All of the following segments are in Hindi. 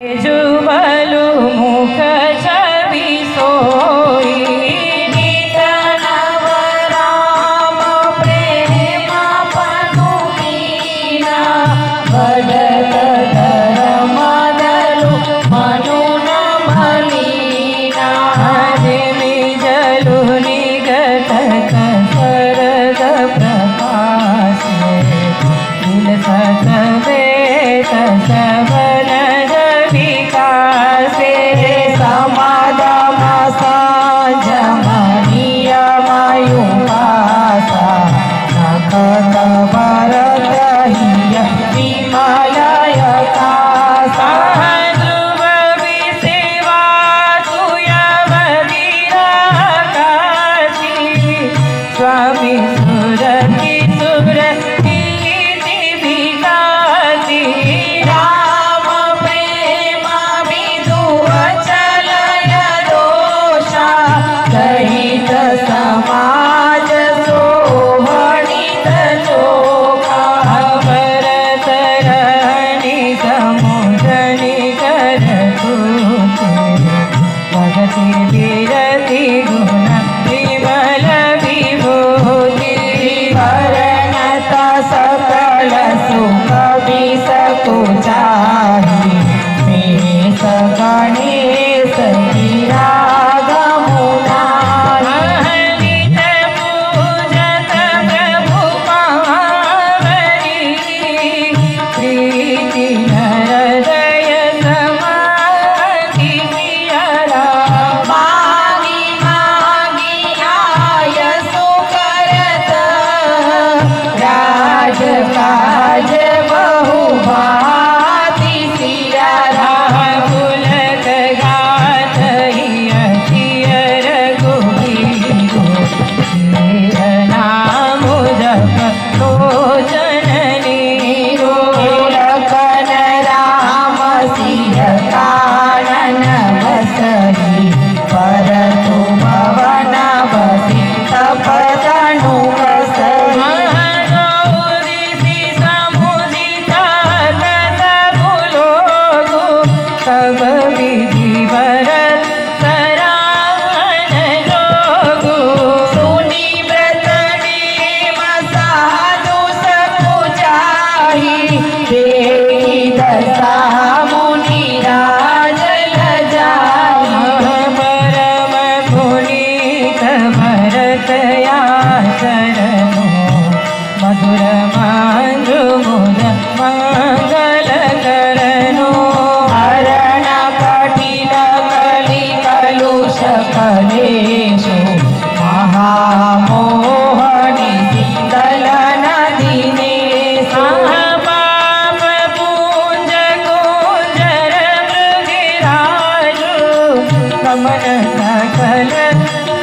जुबलु मुख छवि सोई नितनव राम प्रेम पनु मीना बड़त धर्म दलु मनु न मलीना जिमि जलु निगत सरद प्रकाशे दिल सतवेत सबन विकासे समागम संजमनियमयुपासा नखत भरतहिय विमलय कासा ध्रुव विसेवा तुयवदिराकाशी स्वामी सुरति सुरति विकासी सहित समाज सोहणित चोखा भरत रहनि समुद्रनि कर भगति विरति गुण विमल विभूति भरनता सकल सुख विसकुचाहि मेष गणेश काज बहु भाति सिया पुलक गाथ हियर गुबीरो नाम जप लोचननी लखन राम सिय कानन बसहि परतु भवन बसि तपतनु बसहि सब विधि भरत सराहन जोगु सुनि व्रत नेम साधु सकुचाहि देखि दशा मुनि राज लजाहि परम पुनीत भरत आचरणो मधुर मांजु मुद मंगल करनो कलेशु महामोहनि दलन दिनेश पाप पूंज कुंजर मृगिराजु कमल सकल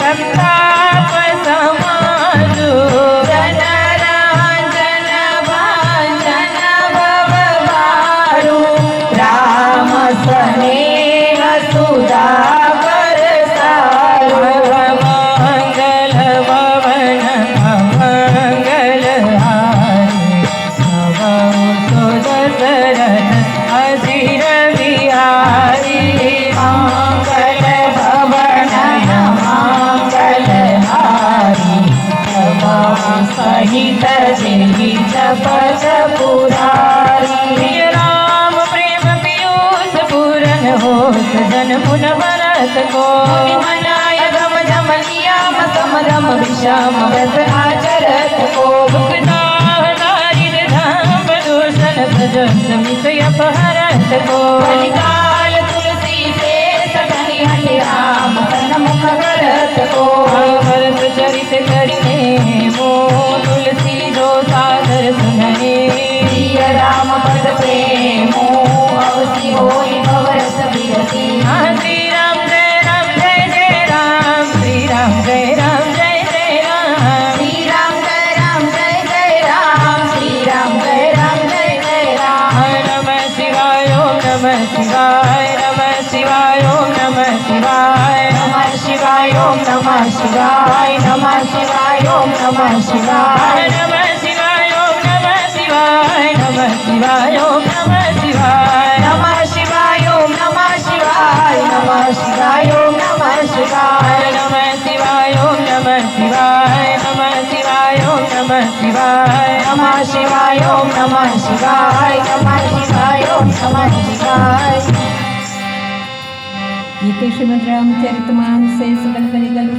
संताप समाजु जनरांजन भांजन भवभारु राम स्नेह सुधा सहित देहि जपस पुरारी राम प्रेम पीयूष पूरन होत जन पुन भरत को मनाय गम जम नियम समरम विषम व्रत आचरत को भुक्ता दारिद धाम दूषण भजन समित अपहरत को काल तुलसी से सटनि हरि राम सन्मुख करत को भरत चरित करिने मो तुलसी जो सादर सुनने प्रिय राम पद प्रेमो अवसि होई भवरस विरसी श्री राम जय राम जय जय राम श्री राम जय राम जय जय राम श्री राम जय राम जय जय राम श्री राम जय राम जय जय राम नमः शिवाय ओम नमः शिवाय नमः शिवाय ओम नमः शिवाय नमः शिवाय ओम नमः शिवाय नमः शिवाय ओम नमः शिवाय नमः शिवाय ओम नमः शिवाय नमः शिवाय ओम नमः शिवाय नमः शिवाय ओम शिवाय नमः शिवाय ओम नमः शिवाय नमः शिवाय ओम नमः शिवाय। इति श्रीमद् रामचरितमानसे सकल परिगल